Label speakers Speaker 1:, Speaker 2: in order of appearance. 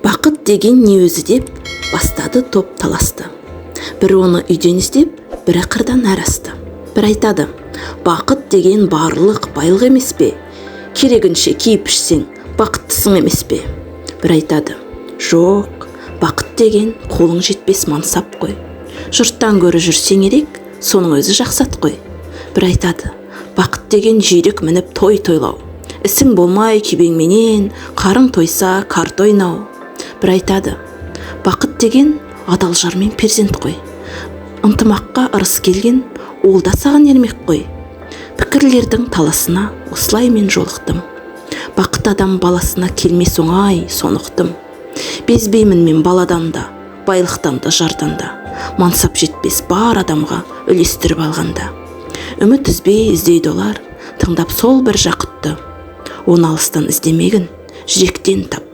Speaker 1: Бақыт деген не өзі деп бастады топ таласты. Бір оны үйден іздеп, бірі қырдан әр асты. Бір айтады, бақыт деген барлық байлық емес пе? Керегінше киіп ішсең, бақыттысың емес пе? Бір айтады, жоқ, бақыт деген қолың жетпес мансап қой. Жұрттан көрі жүрсең ерек, соның өзі жақсат қой. Бір айтады, бақыт деген жүйрік мініп той тойлау. Ісің болмай күйбеңменен, қарың тойса карта ойнау. Бір айтады, бақыт деген адал жар мен перзент қой. Ынтымаққа ырыс келген, ол да саған ермек қой. Пікірлердің таласына осылай мен жолықтым. Бақыт адам баласына келмес оңай, соны ұқтым. Безбеймін мен баладан да, байлықтан да, жардан да. Мансап жетпес бар адамға үлестіріп алғанда. Үміт үзбей іздейді олар, тыңдап сол бір жақұтты. Оны алыстан іздемегін, жүректен тап